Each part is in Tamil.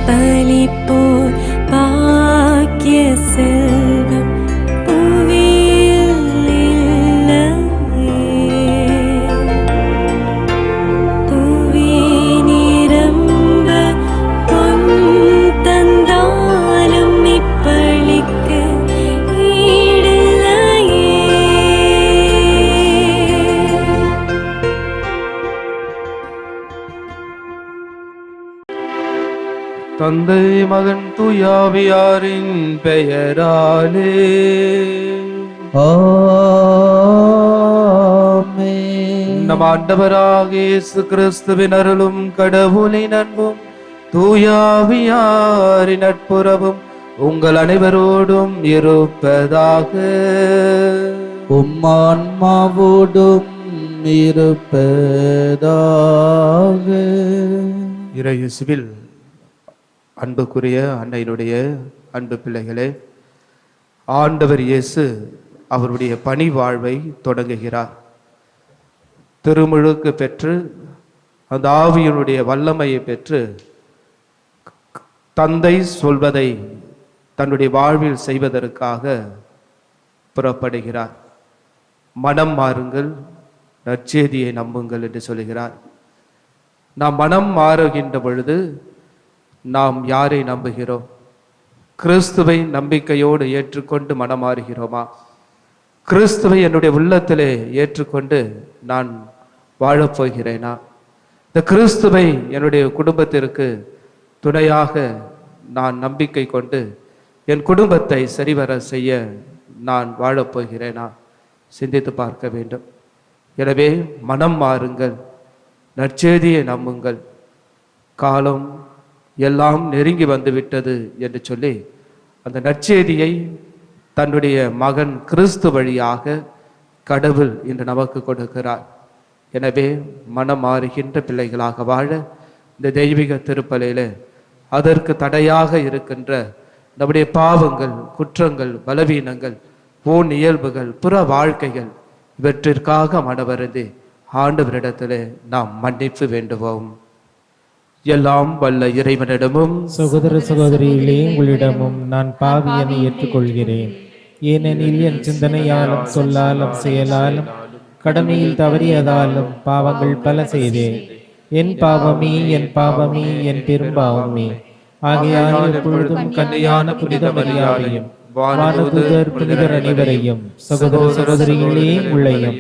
பலிப்போர் பாக்கிய செல்வம் புவியில் இல்லையே. புவி நிரம்ப பொன் தந்தாலும் இப்பளிக்கு ஈடில்லையே. தந்தை மகன் தூயாவியாரின் பெயராலே ஆமென். நம் ஆண்டவராகிய இயேசு கிறிஸ்துவின் அருளும் கடவுளின் அன்பும் தூயாவியாரின் நட்புறவும் உங்கள் அனைவரோடும் இருப்பதாக. உம்மான்மாவோடும் இருப்பதாக. இறையேசுவில் அன்புக்குரிய அன்னையினுடைய அன்பு பிள்ளைகளே, ஆண்டவர் இயேசு அவருடைய பணி வாழ்வை தொடங்குகிறார். திருமுழுக்கு பெற்று அந்த ஆவியினுடைய வல்லமையை பெற்று தந்தை சொல்வதை தன்னுடைய வாழ்வில் செய்வதற்காக புறப்படுகிறார். மனம் மாறுங்கள், நற்செய்தியை நம்புங்கள் என்று சொல்கிறார். நாம் மனம் மாறுகின்ற பொழுது நாம் யாரை நம்புகிறோம்? கிறிஸ்துவை நம்பிக்கையோடு ஏற்றுக்கொண்டு மனம் மாறுகிறோமா? கிறிஸ்துவை என்னுடைய உள்ளத்திலே ஏற்றுக்கொண்டு நான் வாழப்போகிறேனா? இந்த கிறிஸ்துவை என்னுடைய குடும்பத்திற்கு துணையாக நான் நம்பிக்கை கொண்டு என் குடும்பத்தை சரிவர செய்ய நான் வாழப்போகிறேனா? சிந்தித்து பார்க்க வேண்டும். எனவே மனம் மாறுங்கள், நற்செய்தியை நம்புங்கள், காலம் எல்லாம் நெருங்கி வந்து விட்டது என்று சொல்லி அந்த நற்செய்தியை தன்னுடைய மகன் கிறிஸ்து வழியாக கடவுள் இன்று நமக்கு கொடுக்கிறார். எனவே மனம் மாறுகின்ற பிள்ளைகளாக வாழ இந்த தெய்வீக திருப்பலியில அதற்கு தடையாக இருக்கின்ற நம்முடைய பாவங்கள், குற்றங்கள், பலவீனங்கள், ஊன் இயல்புகள், புற வாழ்க்கைகள் இவற்றிற்காக மனவருந்தி ஆண்டவரிடத்திலே நாம் மன்னிப்பு வேண்டுவோம். எல்லாம் வல்ல இறைவனிடமும் சகோதர சகோதரிகளே, உங்களிடமும் நான் பாவியனை ஏற்றுக்கொள்கிறேன். ஏனெனில் என் சிந்தனையாலும் சொல்லாலும் செயலாலும் கடமையில் தவறியதாலும் பாவங்கள் பல செய்தேன். என் பாவமே, என் பாவமே, என் பெரும்பாவமே. ஆகையால் எப்பொழுதும் கன்னியான புனித மரியாதையும் வானதூதர் புனிதர் அனைவரையும் சகோதர சகோதரிகளே உள்ளையும்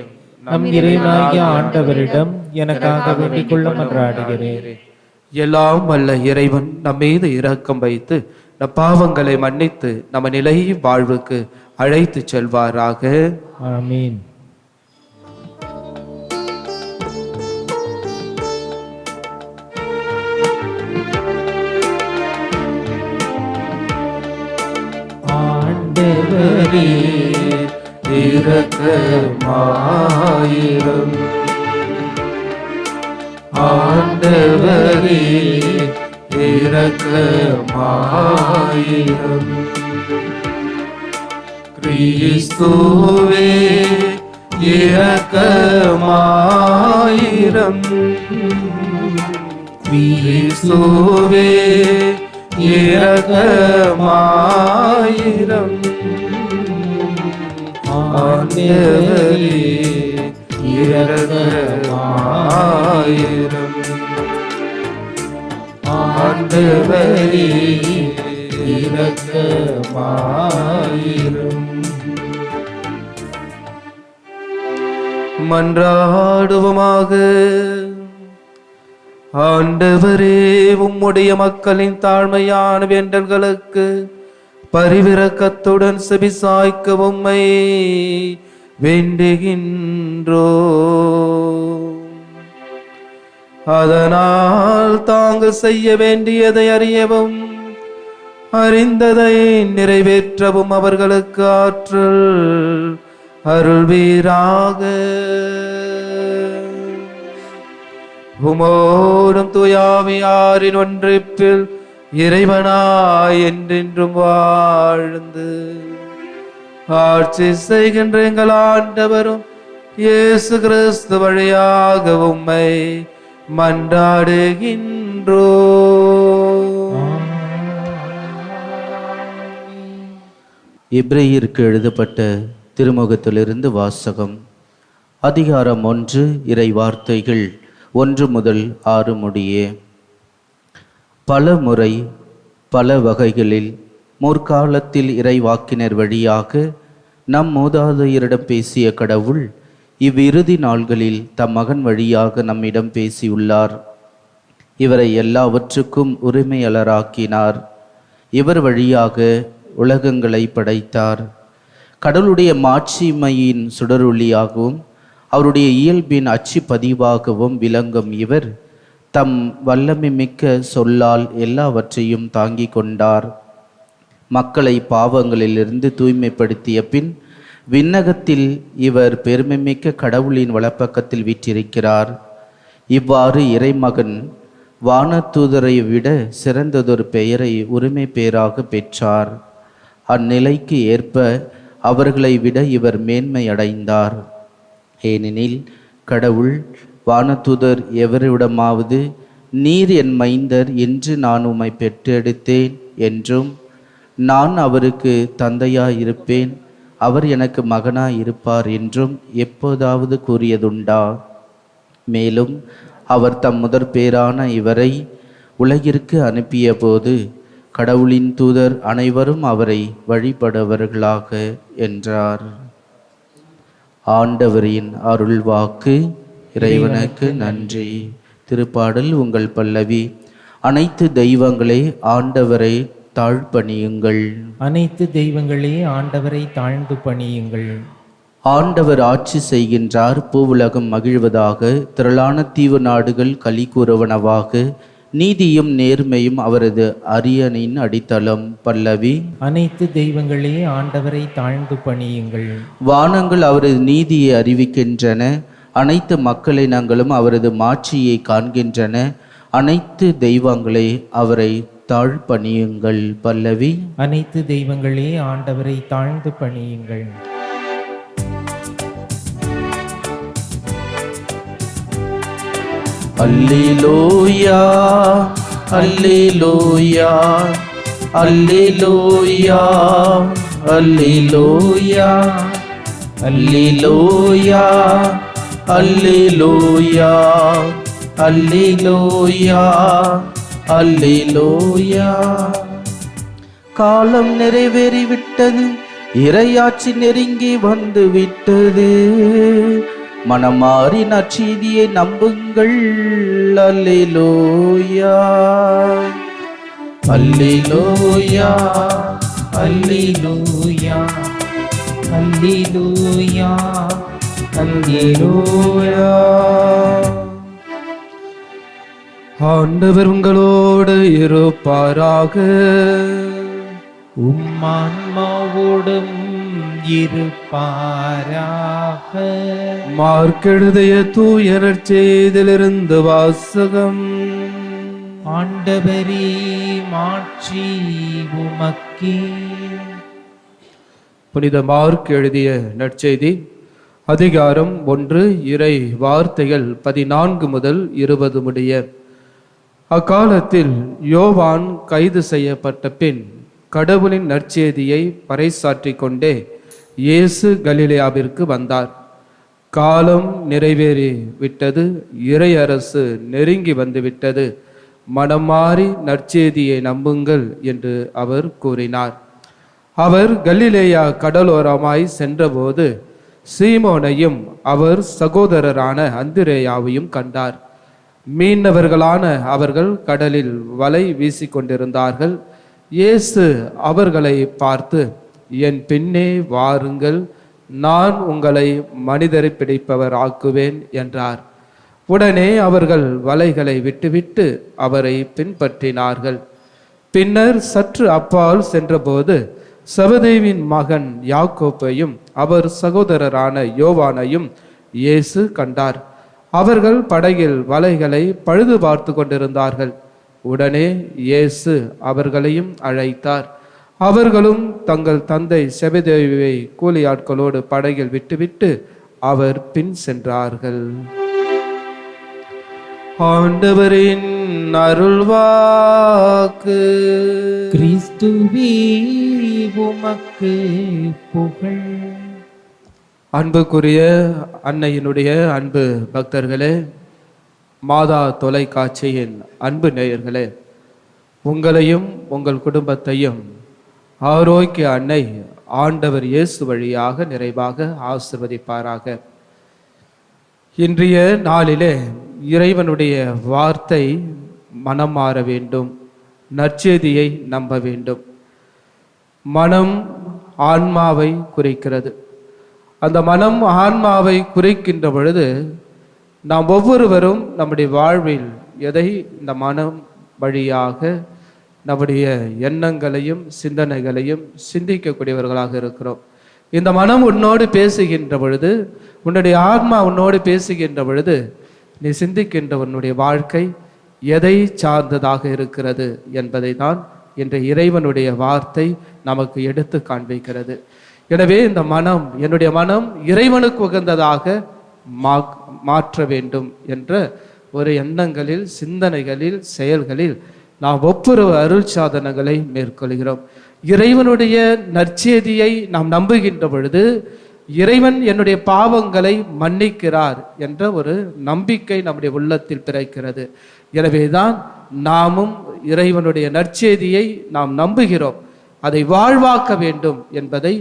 நம் இறைவனாகிய ஆண்டவரிடம் எனக்காக வேண்டிக் கொள்ள மன்றாடுகிறேன். எல்லாம் வல்ல இறைவன் நம் மீது இரக்கம் வைத்து நம் பாவங்களை மன்னித்து நம்ம நிலை வாழ்வுக்கு அழைத்து செல்வாராக. ஆமீன். ஆண்டவரே இரக்கமாயிரும், ஆண்டவரே இரக்கமாயிரும், கிறிஸ்துவே இரக்கமாயிரும், கிறிஸ்துவே இரக்கமாயிரும், ஆண்டவரே இரக்கமாயிரும், ஆண்டவரே இரக்கமாயிரும். மன்றாடுவோமாக. ஆண்டவரே, உம்முடைய மக்களின் தாழ்மையான வேண்டல்களுக்கு பரிவிரக்கத்துடன் செவிசாய்க்க உம்மை வேண்டுகின்றோ. அதனால் தாங்கள் செய்ய வேண்டியதை அறியவும் அறிந்ததை நிறைவேற்றவும் அவர்களுக்கு ஆற்றல் அருள்வீராக. உமோடும் தூயாவியாரின் ஒன்றிப்பில் இறைவனாய் என்றென்றும் வாழ்ந்து ஆட்சி செய்கின்ற எங்கள் ஆண்டவரும் இயேசு கிறிஸ்து வழியாக உம்மை மன்றாடுகின்றோ. எபிரேயருக்கு எழுதப்பட்ட திருமுகத்திலிருந்து வாசகம். அதிகாரம் 1, இறை வார்த்தைகள் 1 முதல் 6 முடியே. பல முறை பல வகைகளில் முற்காலத்தில் இறைவாக்கினர் வழியாக நம் மூதாதையரிடம் பேசிய கடவுள் இவ்விறுதி நாள்களில் தம் மகன் வழியாக நம்மிடம் பேசியுள்ளார். இவரை எல்லாவற்றுக்கும் உரிமையாளராக்கினார். இவர் வழியாக உலகங்களை படைத்தார். கடவுளுடைய மாட்சிமையின் சுடரொளியாகவும் அவருடைய இயல்பின் அச்சு பதிவாகவும் விளங்கும் இவர் தம் வல்லமை மிக்க சொல்லால் எல்லாவற்றையும் தாங்கிக் கொண்டார். மக்களை பாவங்களிலிருந்து தூய்மைப்படுத்திய பின் விண்ணகத்தில் இவர் பெருமைமிக்க கடவுளின் வலப்பக்கத்தில் வீற்றிருக்கிறார். இவ்வாறு இறைமகன் வானதூதரை விட சிறந்ததொரு பெயரை உரிமை பெயராக பெற்றார். அந்நிலைக்கு ஏற்ப அவர்களை விட இவர் மேன்மை அடைந்தார். ஏனெனில் கடவுள் வானதூதர் எவரிடமாவது நீர் என் மைந்தர் என்று நான் உம்மை பெற்றெடுத்தேன் என்றும் நான் அவருக்கு தந்தையாயிருப்பேன், அவர் எனக்கு மகனாயிருப்பார் என்றும் எப்போதாவது கூறியதுண்டா? மேலும் அவர் தம் முதற் பேரான இவரை உலகிற்கு அனுப்பிய போது கடவுளின் தூதர் அனைவரும் அவரை வழிபடுவர்களாக என்றார். ஆண்டவரின் அருள் வாக்கு. இறைவனுக்கு நன்றி. திருப்பாடல் உங்கள் பல்லவி. அனைத்து தெய்வங்களே ஆண்டவரை தாழ்பணியுங்கள். அனைத்து தெய்வங்களே ஆண்டவரை தாழ்ந்து பணியுங்கள். ஆண்டவர் ஆட்சி செய்கின்றார், பூவுலகம் மகிழ்வதாக, திரளான தீவு நாடுகள் களி கூறுவனவாக. நீதியும் நேர்மையும் அவரது அரியணையின் அடித்தளம். பல்லவி. அனைத்து தெய்வங்களே ஆண்டவரை தாழ்ந்து பணியுங்கள். வானங்கள் அவரது நீதியை அறிவிக்கின்றன, அனைத்து மக்களினங்களும் அவரது மாட்சியை காண்கின்றன. அனைத்து தெய்வங்களே அவரை தாழ்பணியுங்கள். பல்லவி. அனைத்து தெய்வங்களே ஆண்டவரை தாழ்ந்து பணியுங்கள். அல்லேலூயா அல்லேலூயா அல்லேலூயா அல்லேலூயா அல்லேலூயா அல்லேலூயா அல்லேலூயா அல்லேலூயா. காலம் நிறைவேறிவிட்டது, இறையாட்சி நெருங்கி வந்து விட்டது. மனமாறி நற்செய்தியை நம்புங்கள். அல்லேலூயா அல்லேலூயா அல்லேலூயா அல்லேலூயா அல்லேலூயா. ஆண்டவர் உங்களோடு இருப்பாராக. உம்மான்மாவோடும் இருப்பாராக. மார்க்கெழுதிய தூய நற்செய்தியிலிருந்து வாசகம். ஆண்டவரே மாட்சி உமக்கே. புனித மார்க் எழுதிய நற்செய்தி அதிகாரம் 1, இறை வார்த்தைகள் 14 முதல் 20 முடிய. அக்காலத்தில் யோவான் கைது செய்யப்பட்ட பின் கடவுளின் நற்செய்தியை பறைசாற்றிக் கொண்டே இயேசு கலிலேயாவிற்கு வந்தார். காலம் நிறைவேறி விட்டது, இறையரசு நெருங்கி வந்துவிட்டது, மனமாறி நற்செய்தியை நம்புங்கள் என்று அவர் கூறினார். அவர் கலிலேயா கடலோரமாய் சென்றபோது சீமோனையும் அவர் சகோதரரான அந்திரேயாவையும் கண்டார். மீனவர்களான அவர்கள் கடலில் வலை வீசிக்கொண்டிருந்தார்கள். இயேசு அவர்களை பார்த்து, என் பின்னே வாருங்கள், நான் உங்களை மனிதரை பிடிப்பவர் ஆக்குவேன் என்றார். உடனே அவர்கள் வலைகளை விட்டுவிட்டு அவரை பின்பற்றினார்கள். பின்னர் சற்று அப்பால் சென்றபோது செபதேவின் மகன் யாக்கோப்பையும் அவர் சகோதரரான யோவானையும் இயேசு கண்டார். அவர்கள் படகில் வலைகளை பழுது பார்த்து கொண்டிருந்தார்கள். உடனே இயேசு அவர்களையும் அழைத்தார். அவர்களும் தங்கள் தந்தை செபதேயுவை கூலியாட்களோடு படகில் விட்டுவிட்டு அவர் பின் சென்றார்கள். ஆண்டவரின் அருள்வாக்கு. கிறிஸ்துவே உமக்கு புகழ். அன்புக்குரிய அன்னையினுடைய அன்பு பக்தர்களே, மாதா தொலைக்காட்சியின் அன்பு நேயர்களே, உங்களையும் உங்கள் குடும்பத்தையும் ஆரோக்கிய அன்னை ஆண்டவர் இயேசு வழியாக நிறைவாக ஆசிர்வதிப்பாராக. இன்றைய நாளிலே இறைவனுடைய வார்த்தை மனம் மாற வேண்டும், நற்செய்தியை நம்ப வேண்டும். மனம் ஆன்மாவை குறிக்கிறது. அந்த மனம் ஆன்மாவை குறிக்கின்ற பொழுது நாம் ஒவ்வொருவரும் நம்முடைய வாழ்வில் எதை இந்த மனம் வழியாக நம்முடைய எண்ணங்களையும் சிந்தனைகளையும் சிந்திக்கக்கூடியவர்களாக இருக்கிறோம். இந்த மனம் உன்னோடு பேசுகின்ற பொழுது, உன்னுடைய ஆன்மா உன்னோடு பேசுகின்ற பொழுது, நீ சிந்திக்கின்ற உன்னுடைய வாழ்க்கை எதை சார்ந்ததாக இருக்கிறது என்பதை தான் இன்றைய இறைவனுடைய வார்த்தை நமக்கு எடுத்து காண்பிக்கிறது. எனவே இந்த மனம், என்னுடைய மனம் இறைவனுக்கு உகந்ததாக மாற்ற வேண்டும் என்ற ஒரு எண்ணங்களில், சிந்தனைகளில், செயல்களில் நாம் ஒவ்வொரு அருள் சாதனங்களை மேற்கொள்கிறோம். இறைவனுடைய நற்செய்தியை நாம் நம்புகின்ற பொழுது இறைவன் என்னுடைய பாவங்களை மன்னிக்கிறார் என்ற ஒரு நம்பிக்கை நம்முடைய உள்ளத்தில் பிறக்கிறது. எனவேதான் நாமும் இறைவனுடைய நற்செய்தியை நாம் நம்புகிறோம், அதை வாழ்வாக்க வேண்டும் என்பதை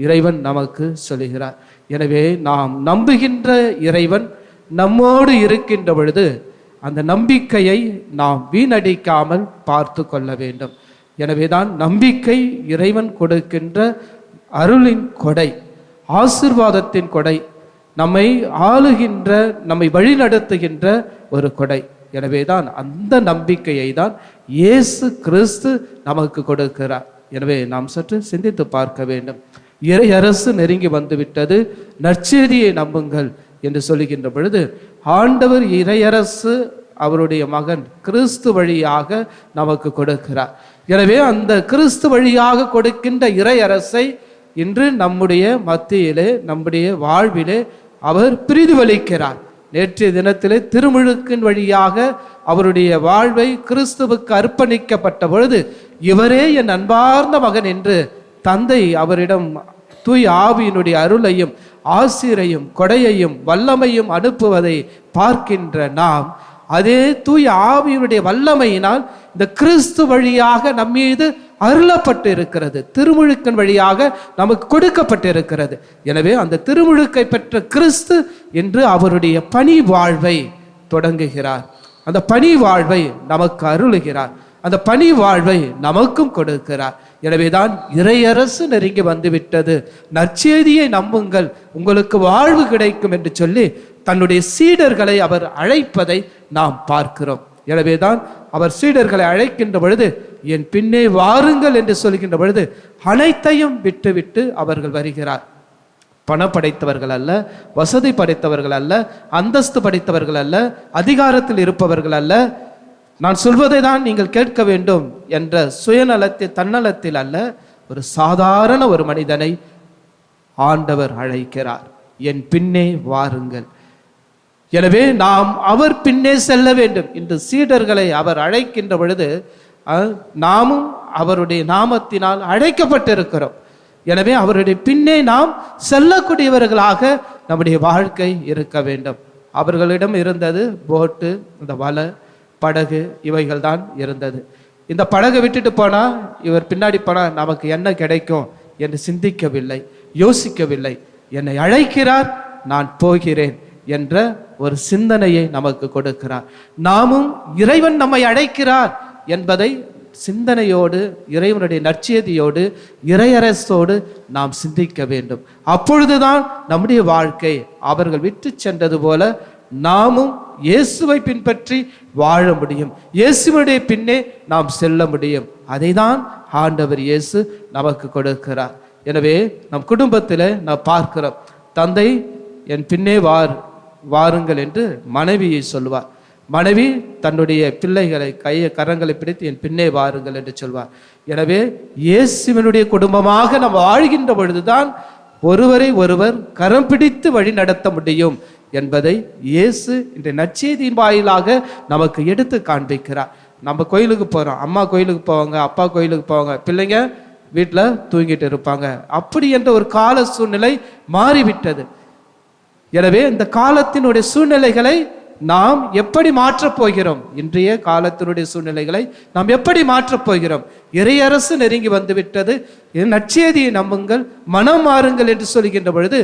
இறைவன் நமக்கு சொல்லுகிறார். எனவே நாம் நம்புகின்ற இறைவன் நம்மோடு இருக்கின்ற பொழுது அந்த நம்பிக்கையை நாம் வீணடிக்காமல் பார்த்து கொள்ள வேண்டும். எனவேதான் நம்பிக்கை இறைவன் கொடுக்கின்ற அருளின் கொடை, ஆசீர்வாதத்தின் கொடை, நம்மை ஆளுகின்ற, நம்மை வழிநடத்துகின்ற ஒரு கொடை. எனவேதான் அந்த நம்பிக்கையை தான் இயேசு கிறிஸ்து நமக்கு கொடுக்கிறார். எனவே நாம் சற்று சிந்தித்து பார்க்க வேண்டும். இறை அரசு நெருங்கி வந்துவிட்டது, நற்செய்தியை நம்புங்கள் என்று சொல்லுகின்ற பொழுது ஆண்டவர் இறையரசு அவருடைய மகன் கிறிஸ்து வழியாக நமக்கு கொடுக்கிறார். எனவே அந்த கிறிஸ்து வழியாக கொடுக்கின்ற இறையரசை இன்று நம்முடைய மத்தியிலே, நம்முடைய வாழ்விலே அவர் பிரதிபலிக்கிறார். நேற்றைய தினத்திலே திருமுழுக்கின் வழியாக அவருடைய வாழ்வை கிறிஸ்துவுக்கு அர்ப்பணிக்கப்பட்ட பொழுது இவரே என் அன்பார்ந்த மகன் என்று தந்தை அவரிடம் தூய் ஆவியினுடைய அருளையும் ஆசிரையும் கொடையையும் வல்லமையும் அனுப்புவதை பார்க்கின்ற நாம், அதே தூய் ஆவியினுடைய வல்லமையினால் இந்த கிறிஸ்து வழியாக நம்மீது அருளப்பட்டு இருக்கிறது, திருமுழுக்கின் வழியாக நமக்கு கொடுக்கப்பட்டு இருக்கிறது. எனவே அந்த திருமுழுக்கை பெற்ற கிறிஸ்து என்று அவருடைய பணி வாழ்வை தொடங்குகிறார். அந்த பணி வாழ்வை நமக்கு அருளுகிறார், அந்த பணி வாழ்வை நமக்கும் கொடுக்கிறார். எனவேதான் இறையரசு நெருங்கி வந்துவிட்டது, நற்செய்தியை நம்புங்கள், உங்களுக்கு வாழ்வு கிடைக்கும் என்று சொல்லி தன்னுடைய சீடர்களை அவர் அழைப்பதை நாம் பார்க்கிறோம். எனவேதான் அவர் சீடர்களை அழைக்கின்ற பொழுது என் பின்னே வாருங்கள் என்று சொல்கின்ற பொழுது அனைத்தையும் விட்டுவிட்டு அவர்கள் வருகிறார். பணம் படைத்தவர்கள் அல்ல, வசதி படைத்தவர்கள் அல்ல, அந்தஸ்து படைத்தவர்கள் அல்ல, அதிகாரத்தில் இருப்பவர்கள் அல்ல, நான் சொல்வதை தான் நீங்கள் கேட்க வேண்டும் என்ற சுயநலத்தில், தன்னலத்தில் அல்ல, ஒரு சாதாரண ஒரு மனிதனை ஆண்டவர் அழைக்கிறார், என் பின்னே வாருங்கள். எனவே நாம் அவர் பின்னே செல்ல வேண்டும். இன்று சீடர்களை அவர் அழைக்கின்ற பொழுது நாமும் அவருடைய நாமத்தினால் அழைக்கப்பட்டிருக்கிறோம். எனவே அவருடைய பின்னே நாம் செல்லக்கூடியவர்களாக நம்முடைய வாழ்க்கை இருக்க வேண்டும். அவர்களிடம் இருந்தது போட்டு, இந்த வலை, படகு, இவைகள் தான் இருந்தது. இந்த படகை விட்டுட்டு போனா, இவர் பின்னாடி போனா நமக்கு என்ன கிடைக்கும் என்று சிந்திக்கவில்லை, யோசிக்கவில்லை. என்னை அழைக்கிறார், நான் போகிறேன் என்ற ஒரு சிந்தனையை நமக்கு கொடுக்கிறார். நாமும் இறைவன் நம்மை அழைக்கிறார் என்பதை சிந்தனையோடு, இறைவனுடைய நற்செய்தியோடு, இறையரசோடு நாம் சிந்திக்க வேண்டும். அப்பொழுதுதான் நம்முடைய வாழ்க்கை அவர்கள் விட்டு சென்றது போல நாமும் இயேசுவை பின்பற்றி வாழ முடியும், இயேசுவுடைய பின்னே நாம் செல்ல முடியும். அதை தான் ஆண்டவர் இயேசு நமக்கு கொடுக்கிறார். எனவே நம் குடும்பத்தில் நாம் பார்க்கிறோம், தந்தை என் பின்னே வாருங்கள் என்று மனைவியை சொல்வார். மனைவி தன்னுடைய பிள்ளைகளை கரங்களை பிடித்து என் பின்னே வாருங்கள் என்று சொல்வார். எனவே இயேசுவினுடைய குடும்பமாக நாம் வாழ்கின்ற பொழுதுதான் ஒருவரை ஒருவர் கரம் பிடித்து வழி நடத்த முடியும் என்பதை இயேசு இன்றைய நற்செய்தியின் வாயிலாக நமக்கு எடுத்து காண்பிக்கிறார். நம்ம கோயிலுக்கு போகிறோம், அம்மா கோயிலுக்கு போவாங்க, அப்பா கோயிலுக்கு போவாங்க, பிள்ளைங்க வீட்டில் தூங்கிட்டு இருப்பாங்க. அப்படி என்ற ஒரு கால சூழ்நிலை மாறிவிட்டது. எனவே இந்த காலத்தினுடைய சூழ்நிலைகளை நாம் எப்படி மாற்றப் போகிறோம்? இன்றைய காலத்தினுடைய சூழ்நிலைகளை நாம் எப்படி மாற்றப் போகிறோம்? இறையரசு நெருங்கி வந்து விட்டது, நற்செய்தியை நம்புங்கள், மனம் மாறுங்கள் என்று சொல்கின்ற பொழுது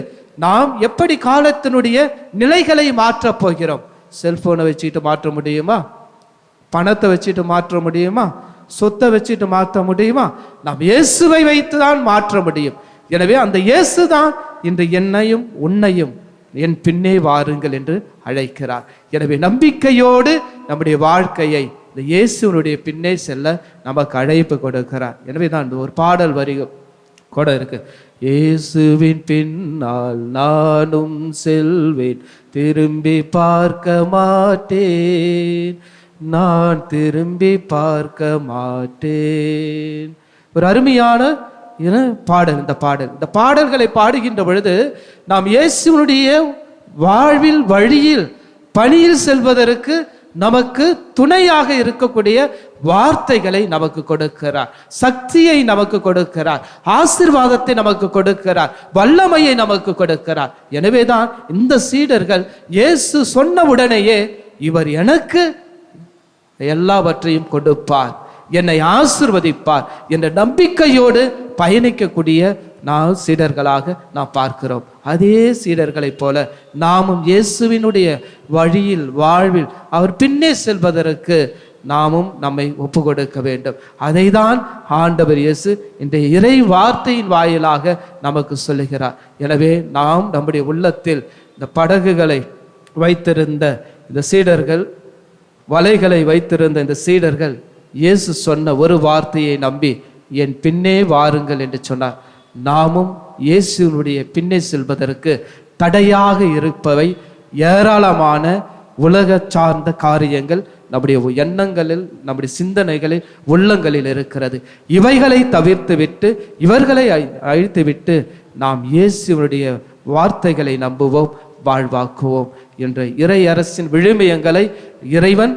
நாம் எப்படி காலத்தினுடைய நிலைகளை மாற்றப் போகிறோம்? செல்போனை வச்சுட்டு மாற்ற முடியுமா? பணத்தை வச்சுட்டு மாற்ற முடியுமா? சொத்தை வச்சுட்டு மாற்ற முடியுமா? நாம் இயேசுவை வைத்துதான் மாற்ற முடியும். எனவே அந்த இயேசு தான் இன்று என்னையும் உன்னையும் என் பின்னே வாருங்கள் என்று அழைக்கிறார். எனவே நம்பிக்கையோடு நம்முடைய வாழ்க்கையை இந்த இயேசுனுடைய பின்னே செல்ல நமக்கு அழைப்பு கொடுக்கிறார். எனவே தான் ஒரு பாடல் வரி கூட இருக்கு. இயேசுவின் பின்னால் நானும் செல்வேன், திரும்பி பார்க்க மாட்டேன், நான் திரும்பி பார்க்க மாட்டேன். ஒரு அருமையான பாடல். இந்த பாடல்களை பாடுகின்ற பொழுது நாம் இயேசுனுடைய வாழ்வில் வழியில் பணியில் செல்வதற்கு நமக்கு துணையாக இருக்கக்கூடிய வார்த்தைகளை நமக்கு கொடுக்கிறார், சக்தியை நமக்கு கொடுக்கிறார், ஆசீர்வாதத்தை நமக்கு கொடுக்கிறார், வல்லமையை நமக்கு கொடுக்கிறார். எனவேதான் இந்த சீடர்கள் இயேசு சொன்ன உடனேயே இவர் எனக்கு எல்லாவற்றையும் கொடுப்பார், என்னை ஆசீர்வதிப்பார் என்ற நம்பிக்கையோடு பயணிக்கக்கூடிய நாம் சீடர்களாக நாம் பார்க்கிறோம். அதே சீடர்களைப் போல நாமும் இயேசுவினுடைய வழியில் வாழ்வில் அவர் பின்னே செல்வதற்கு நாமும் நம்மை ஒப்பு கொடுக்க வேண்டும். அதை தான் ஆண்டவர் இயேசு இந்த இறை வார்த்தையின் வாயிலாக நமக்கு சொல்லுகிறார். எனவே நாம் நம்முடைய உள்ளத்தில் இந்த படகுகளை வைத்திருந்த இந்த சீடர்கள், வலைகளை வைத்திருந்த இந்த சீடர்கள் இயேசு சொன்ன ஒரு வார்த்தையை நம்பி என் பின்னே வாருங்கள் என்று சொன்னார். நாமும் இயேசுனுடைய பின்னே செல்வதற்கு தடையாக இருப்பவை ஏராளமான உலக சார்ந்த காரியங்கள் நம்முடைய எண்ணங்களில், நம்முடைய சிந்தனைகளில், உள்ளங்களில் இருக்கிறது. இவைகளை தவிர்த்து விட்டு, இவர்களை அழித்து விட்டு நாம் இயேசுனுடைய வார்த்தைகளை நம்புவோம், வாழ்வாக்குவோம் என்ற இறை அரசின் விழுமியங்களை இறைவன்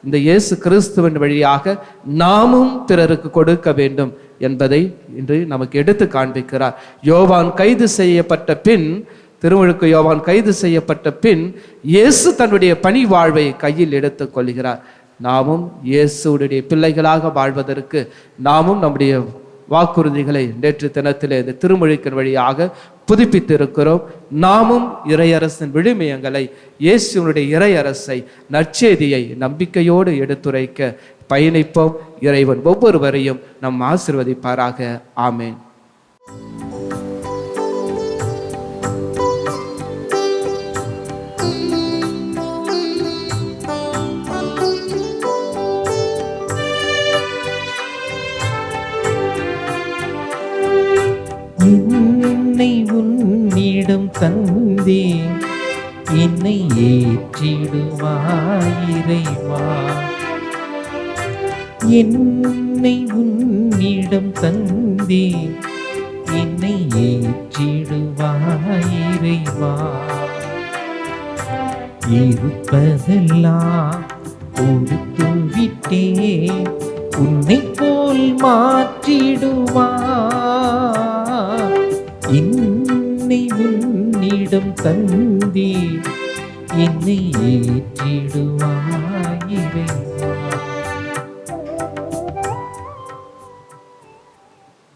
இந்த இயேசு கிறிஸ்துவின் வழியாக நாமும் பிறருக்கு கொடுக்க வேண்டும் என்பதை இன்று நமக்கு எடுத்து காண்பிக்கிறார். யோவான் கைது செய்யப்பட்ட பின், திருமுழுக்கு யோவான் கைது செய்யப்பட்ட பின் இயேசு தன்னுடைய பணி வாழ்வை கையில் எடுத்துக் கொள்கிறார். நாமும் இயேசுடைய பிள்ளைகளாக வாழ்வதற்கு நாமும் நம்முடைய வாக்குறுதிகளை நேற்று தினத்திலே இந்த திருமுழுக்கின் வழியாக புதுப்பித்திருக்கிறோம். நாமும் இறையரசின் விழுமியங்களை, இயேசுனுடைய இறையரசை, நற்செய்தியை நம்பிக்கையோடு எடுத்துரைக்க பயணிப்போம். இறைவன் ஒவ்வொருவரையும் நம் ஆசீர்வதிப்பாராக. ஆமேன். என்னை உன்னிடம் தந்தே, என்னை ஏற்றிடுவாய் இறைவா. என்னை உன்னிடம் தந்தே, என்னை ஏற்றிடுவாய் இறைவா. இருப்பதெல்லாம் கொடுத்து விட்டே, உன்னை போல் மாற்றிடுவாய். என்னை உன்னிடம் தந்தே, என்னை ஏற்றிடுவாய் இறைவா.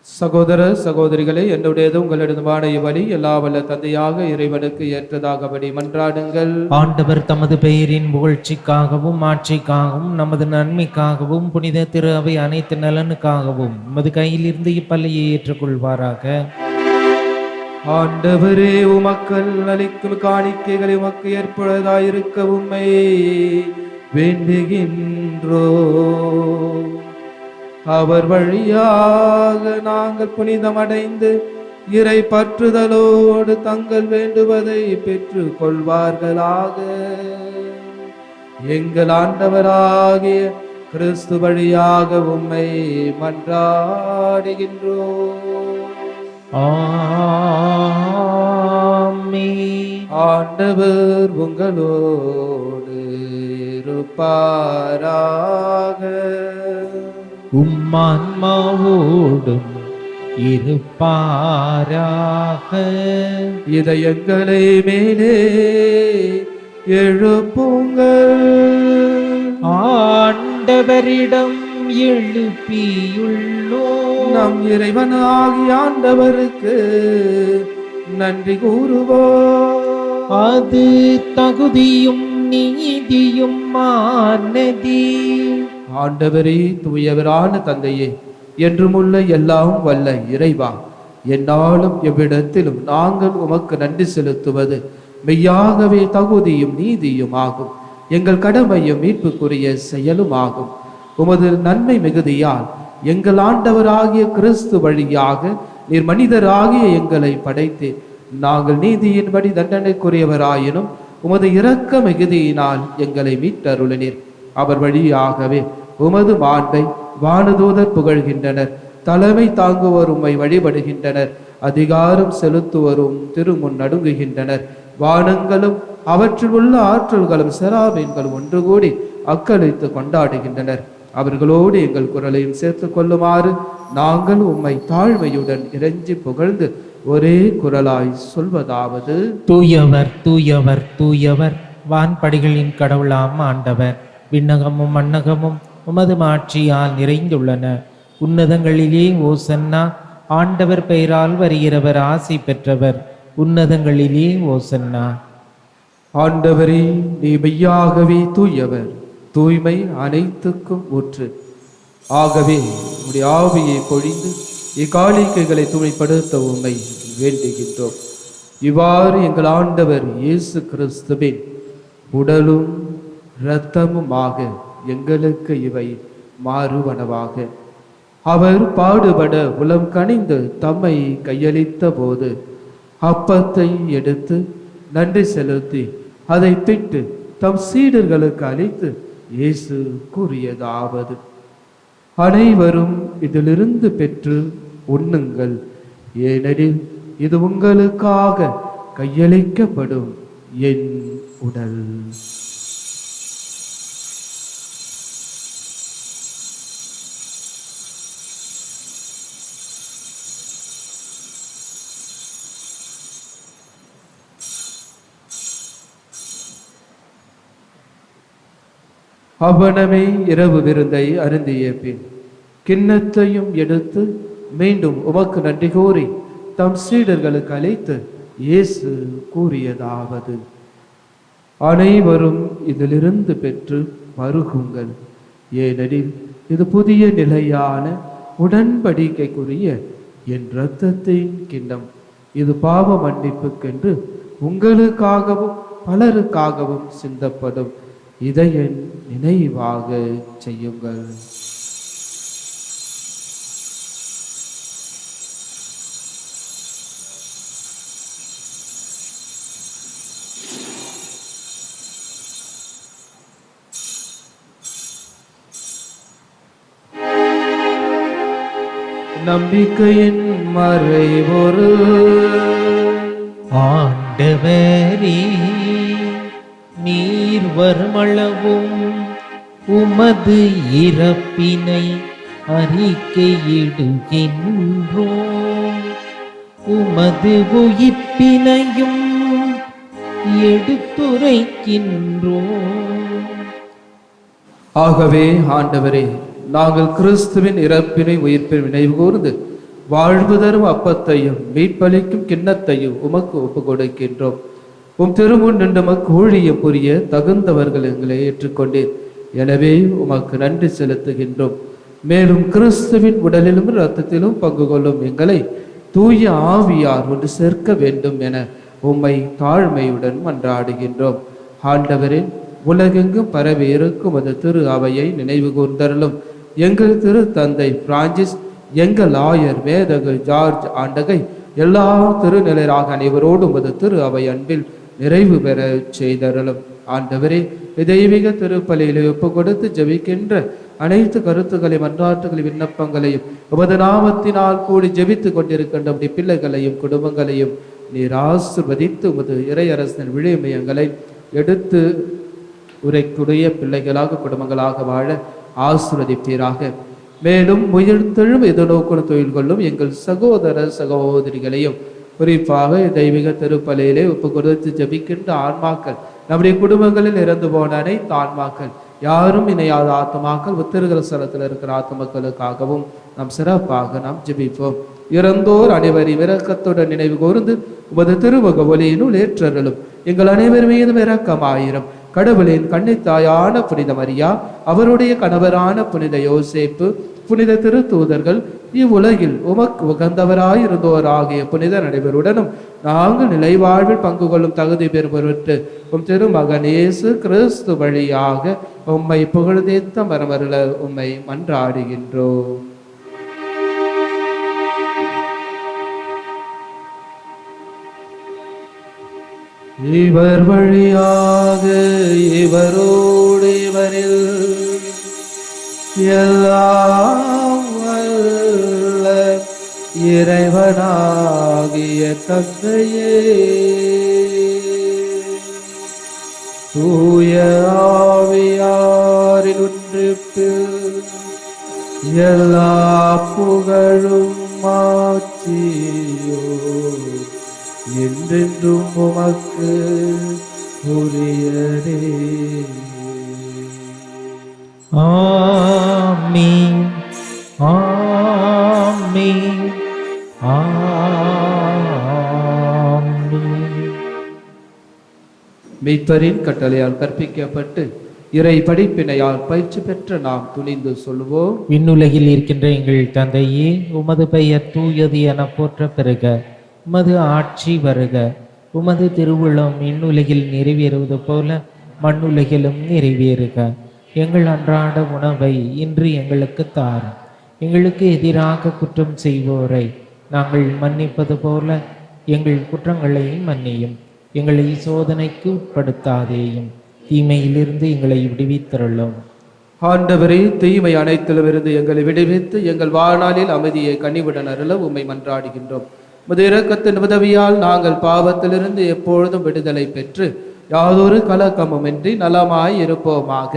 சகோதர சகோதரிகளே, என்னுடையது உங்களிடமான இவ்வழி எல்லா வல்ல தந்தையாக இறைவனுக்கு ஏற்றதாகபடி மன்றாடுங்கள். ஆண்டவர் தமது பெயரின் புகழ்ச்சிக்காகவும் ஆட்சிக்காகவும் நமது நன்மைக்காகவும் புனித திரு அவை அனைத்து நலனுக்காகவும் நமது கையிலிருந்து இப்பள்ளியை ஏற்றுக்கொள்வாராக. ஆண்டவரே, உமக்கள் அளிக்கும் காணிக்கைகளை உமக்கு ஏற்புள்ளதாயிருக்க உம்மை வேண்டுகின்றோ. அவர் வழியாக நாங்கள் புனிதமடைந்து இறை பற்றுதலோடு தங்கள் வேண்டுவதை பெற்று கொள்வார்களாக. எங்கள் ஆண்டவராகிய கிறிஸ்து வழியாக உம்மை மன்றாடுகின்றோம். ஆமென். ஆண்டவர் உங்களோடு இருப்பாராக. உம்மான்மாவோடும் இருப்பாராக. இதயங்களை மேலே எழுப்புங்கள். ஆண்டவரிடம் எழுப்பியுள்ளோம். நம் இறைவனாகிய ஆண்டவருக்கு நன்றி கூறுவோம். அது தகுதியும் நீதியும் ஆனதி. ஆண்டவரே, தூயவரான தந்தையே, என்றுமுள்ள எல்லாம் வல்ல இறைவா, எந்நாளும் எவ்விடத்திலும் நாங்கள் உமக்கு நன்றி செலுத்துவது மெய்யாகவே தகுதியும் நீதியும் ஆகும். எங்கள் கடமையும் மீட்புக்குரிய செயலும் ஆகும். உமது நன்மை மிகுதியால் எங்கள் ஆண்டவராகிய கிறிஸ்து வழியாக நீர் மனிதராகிய எங்களை படைத்து நாங்கள் நீதியின்படி தண்டனைக்குரியவராயினும் உமது இரக்க மிகுதியினால் எங்களை மீட்டருளினீர். அவர் வழியாகவே உமது மாண்பை வானதூதர் புகழ்கின்றனர். தலைமை தாங்குவோர் உம்மை வழிபடுகின்றனர். அதிகாரம் செலுத்துவரும் திருமுன் நடுங்குகின்றனர். வானங்களும் அவற்றில் உள்ள ஆற்றல்களும் செராபீன்களும் ஒன்று கூடி அக்களித்து கொண்டாடுகின்றனர். அவர்களோடு எங்கள் குரலையும் சேர்த்து கொள்ளுமாறு நாங்கள் உம்மை தாழ்மையுடன் இறைஞ்சி புகழ்ந்து ஒரே குரலாய் சொல்வதாவது: தூயவர் தூயவர் தூயவர், வான்படிகளின் கடவுளாம் ஆண்டவர். விண்ணகமும் மண்ணகமும் உமது மாட்சியால் நிறைந்துள்ளன. உன்னதங்களிலே ஓசன்னா. ஆண்டவர் பெயரால் வருகிறவர் ஆசி பெற்றவர். உன்னதங்களிலே ஓசன்னா. ஆண்டவரே, நீ மெய்யாகவே தூயவர், தூய்மை அனைத்துக்கும் ஊற்று. ஆகவே உம்முடைய ஆவியை பொழிந்து இக்காணிக்கைகளை தூய்மைப்படுத்த உம்மை வேண்டுகின்றோம். இவ்வாறு எங்கள் ஆண்டவர் இயேசு கிறிஸ்துவின் உடலும் இரத்தமுமாக எங்களுக்கு இவை மாறுவனவாக. அவர் பாடுபட உளம் கனிந்து தம்மை கையளித்த போது அப்பத்தை எடுத்து நன்றி செலுத்தி அதை பிட்டு தம் சீடர்களுக்கு அளித்து இயேசு கூறியதாவது: அனைவரும் இதிலிருந்து பெற்று உண்ணுங்கள், ஏனெனில் இது உங்களுக்காக கையளிக்கப்படும் என் உடல். அவ்வனமே இரவு விருந்தை அருந்திய பின் கிண்ணத்தையும் எடுத்து மீண்டும் உமக்கு நன்றி கூறி தம் சீடர்களுக்கு அழைத்து இயேசு கூறியதாவது: அனைவரும் இதிலிருந்து பெற்று பருகுங்கள், ஏனெனில் இது புதிய நிலையான உடன்படிக்கைக்குரிய என் இரத்தத்தின் கிண்ணம். இது பாவ மன்னிப்புக்கென்று உங்களுக்காகவும் பலருக்காகவும் சிந்தப்படும். இதை என் நினைவாக செய்யுங்கள். நம்பிக்கையின் மறைபொரு ஆண்டவரே, நீர் வருமளவும் உமது இறப்பினை அறிக்கையிடுகின்றோம். உமது உயிர்ப்பினையும் எடுத்துரைக்கின்றோம். ஆகவே ஆண்டவரே, நாங்கள் கிறிஸ்துவின் இறப்பினை உயிர்ப்பின் நினைவு கூர்ந்து வாழ்வு தரும் அப்பத்தையும் மீட்பளிக்கும் கிண்ணத்தையும் உமக்கு ஒப்பு கொடுக்கின்றோம். உம் திருமுன் நின்று உமக்கு ஊழியம் புரிய தகுந்தவர்கள் எங்களை ஏற்றுக்கொண்டீர். எனவே உமக்கு நன்றி செலுத்துகின்றோம். மேலும் கிறிஸ்துவின் உடலிலும் இரத்தத்திலும் பங்கு கொள்ளும் எங்களை தூய ஆவியார் ஒன்று சேர்க்க வேண்டும் என உம்மை தாழ்மையுடன் மன்றாடுகின்றோம். ஆண்டவரே, உலகெங்கும் பரவி இருக்கும் அது திரு அவையை நினைவு கூர்ந்தருளும். எங்கள் திரு தந்தை பிரான்சிஸ், எங்கள் ஆயர் மேதகு ஜார்ஜ் ஆண்டகை, எல்லா திருநிலையராக அனைவரோடும் அது திரு அவை அன்பில் நிறைவு பெற செய்தருளும். ஆண்டவரே, தெய்வீக திருப்பலியிலே ஒப்பு கொடுத்து ஜெபிக்கின்ற அனைத்து கருத்துக்களை மன்றாட்டுகளை விண்ணப்பங்களையும் உமது நாமத்தினால் கூடி ஜெபித்து கொண்டிருக்கின்ற உம்முடைய பிள்ளைகளையும் குடும்பங்களையும் நீர் ஆசீர்வதித்து உமது இறையரசன் விழுமியங்களை எடுத்து உரைக்குடைய பிள்ளைகளாக குடும்பங்களாக வாழ ஆசீர்வதிப்பீராக. மேலும் உயிர்த்தெழும் எதிர்நோக்கும் தொழில் கொள்ளும் எங்கள் சகோதர சகோதரிகளையும் குறிப்பாக தெய்வீக திருப்பலியிலே ஒப்பு கொடுத்து ஜபிக்கின்ற ஆன்மாக்கள், நம்முடைய குடும்பங்களில் இறந்து போன அனைத்து ஆன்மாக்கள், யாரும் இணையாத ஆத்மாக்கள், உத்திரகர ஸ்தலத்தில் இருக்கிற ஆத்மக்களுக்காகவும் நாம் சிறப்பாக நாம் ஜெபிப்போம். இறந்தோர் அனைவரையும் இரக்கத்துடன் நினைவு கூர்ந்து உமது திருமுக ஒளியினுள் ஏற்றருளும். எங்கள் அனைவர் மீதும் இரக்கமாயிரம். கடவுளின் கன்னித்தாயான புனித மரியா, அவருடைய கணவரான புனித யோசேப்பு, புனித திருத்தூதர்கள், இவ்வுலகில் உமக்கு உகந்தவராயிருந்தோராகிய புனிதர் அனைவருடனும் நாங்கள் நிலைவாழ்வில் பங்கு கொள்ளும் தகுதி பெறுவற்று உம் திருமகன் இயேசு கிறிஸ்து வழியாக உம்மை புகழ்ந்தேத்த மரமருள உம்மை மன்றாடுகின்றோம். இவர் வழியாக இவரோடு இவரில் எல்லாம் வல்ல இறைவனாகிய தந்தையே, தூய ஆவியாரின் ஒன்றிப்பில் எல்லா புகழும் மாட்சியோ என்றென்றும் உமக்கு உரியதே. ஆமென், ஆமென், ஆமென். மீட்பரின் கட்டளையால் கற்பிக்கப்பட்டு இறை படிப்பினையால் பயிற்சி பெற்ற நாம் துணிந்து சொல்வோம். விண்ணுலகில் இருக்கின்ற எங்கள் தந்தையே, உமது பெயர் தூயது என போற்ற பெறுக. உமது ஆட்சி வருக. உமது திருவுளம் விண்ணுலகில் நிறைவேறுவது போல மண்ணுலகிலும் நிறைவேறுக. எங்கள் அன்றாட உணவை இன்று எங்களுக்கு தாரும். எங்களுக்கு எதிராக குற்றம் செய்வோரை நாங்கள் மன்னிப்பது போல எங்கள் குற்றங்களையும் மன்னியும். எங்களை சோதனைக்கு உட்படுத்தாதேயும், தீமையிலிருந்து எங்களை விடுவித்தருளும். ஆண்டவரே, தீமை அனைத்திலுமிருந்து எங்களை விடுவித்து எங்கள் வாழ்நாளில் அமைதியை கனிவுடன் அருள உம்மை மன்றாடுகின்றோம். உமது இரக்கத்தின் உதவியால் நாங்கள் பாவத்திலிருந்து எப்பொழுதும் விடுதலை பெற்று யாதொரு கலக்கமுமின்றி நலமாய் இருப்போமாக.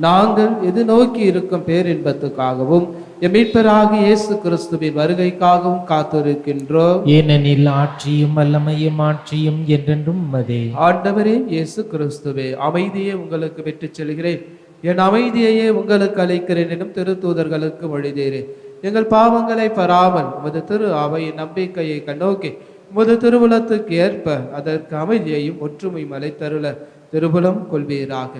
நாங்கள் எதிர்நோக்கி இருக்கும் பேரின்பத்துக்காகவும் எம் மீட்பராகிய இயேசு கிறிஸ்துவின் வருகைக்காகவும் காத்திருக்கின்றோம். ஏனெனில் ஆட்சியும் வல்லமையும் ஆட்சியும் என்றென்றும் உமதே. ஆண்டவரே இயேசு கிறிஸ்துவே, அமைதியை உங்களுக்கு விட்டுச் செல்கிறேன், என் அமைதியையே உங்களுக்கு அளிக்கிறேன் எனும் திருத்தூதர்களுக்கு மொழிதேரேன். எங்கள் பாவங்களை பராமல் உமது திரு அவையின் நம்பிக்கையை கண்ணோக்கி உமது திருவுலத்துக்கு ஏற்ப அதற்கு அமைதியையும் ஒற்றுமையும் அளித்தருள திருவுலம் கொள்வீராக.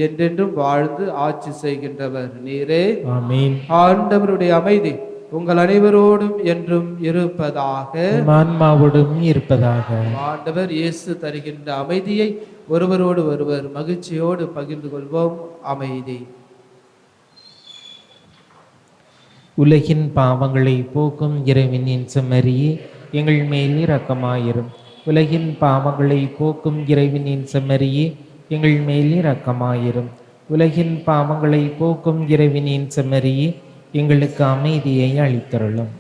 என்றென்றும் வாழ்ந்து ஆட்சி செய்கின்றவர் நீரே. ஆமென். ஆண்டவருடைய அமைதி உங்கள் அனைவரோடும் என்றும் இருப்பதாக, ஆன்மாவோடும் இருப்பதாக. ஆண்டவர் இயேசு தருகின்ற அமைதியை ஒருவரோடு ஒருவர் மகிழ்ச்சியோடு பகிர்ந்து கொள்வோம். அமைதி. உலகின் பாவங்களை போக்கும் இறைவனின் செம்மறியே, எங்கள் மேல் இரக்கமாயிரும். உலகின் பாவங்களை போக்கும் இறைவனின் செம்மறியே, எங்கள் மேல் இரக்கமாயிரும். உலகின் பாவங்களை போக்கும் இறைவனின் செம்மறியே, எங்களுக்கு அமைதியை அளித்தருளும்.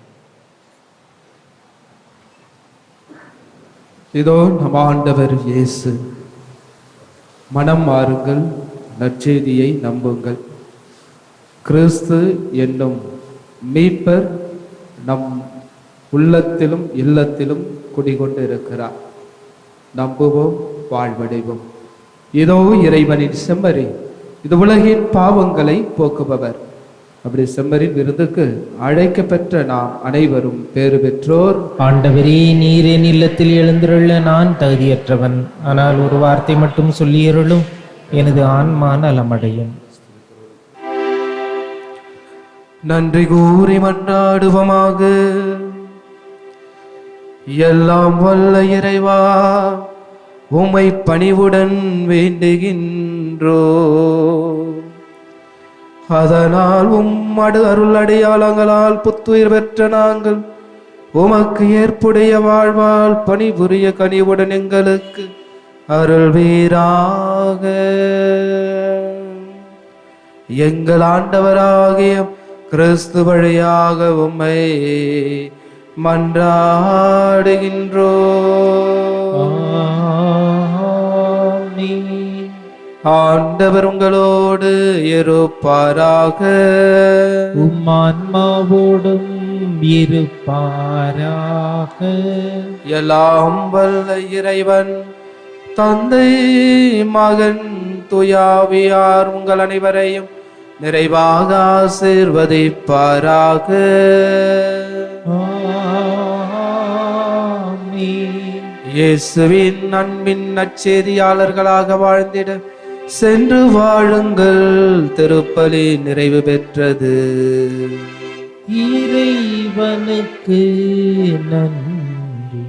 இதோ நம் ஆண்டவர் இயேசு. மனம் மாறுங்கள், நற்செய்தியை நம்புங்கள். கிறிஸ்து என்னும் மீட்பர் நம் உள்ளத்திலும் இல்லத்திலும் குடிகொண்டு இருக்கிறார். நம்புவோம், வாழ்வடைவோம். இதோ இறைவனின் செம்மறி, இது உலகின் பாவங்களை போக்குபவர். அப்படி செம்மறின் விருந்துக்கு அழைக்கப்பெற்ற நாம் அனைவரும் பேறு பெற்றோர். ஆண்டவரே, நீர் என் இல்லத்தில் எழுந்திருள்ள நான் தகுதியற்றவன், ஆனால் ஒரு வார்த்தை மட்டும் சொல்லியருளும், எனது ஆன்மா நலமடையும். நன்றி கூறி மன்றாடுவோமாக. எல்லாம் வல்ல இறைவா, உம்மை பணிவுடன் வேண்டுகின்றோ, அதனால் உம்மடு அருள் அடையாளங்களால் புத்துயிர் பெற்ற நாங்கள் உமக்கு ஏற்புடைய வாழ்வால் பணிபுரிய கனிவுடன் எங்களுக்கு அருள்வீராக. எங்கள் ஆண்டவராகிய கிறிஸ்து வழியாக உம்மை மன்றாடுகின்றோம். ஆமென். ஆண்டவர் உங்களோடு இருப்பாராக. உம்மான்மாவோடும் இருப்பாராக. எல்லாம் வல்ல இறைவன் தந்தை மகன் துயாவியார் உங்கள் அனைவரையும் நிறைவாக ஆசீர்வதிப்பாராக. ஆமென். இயேசுவின் அன்பின் நற்செய்தியாளர்களாக வாழ்ந்திட சென்று வாழுங்கள். திருப்பலி நிறைவு பெற்றது. இறைவனுக்கு நன்றி.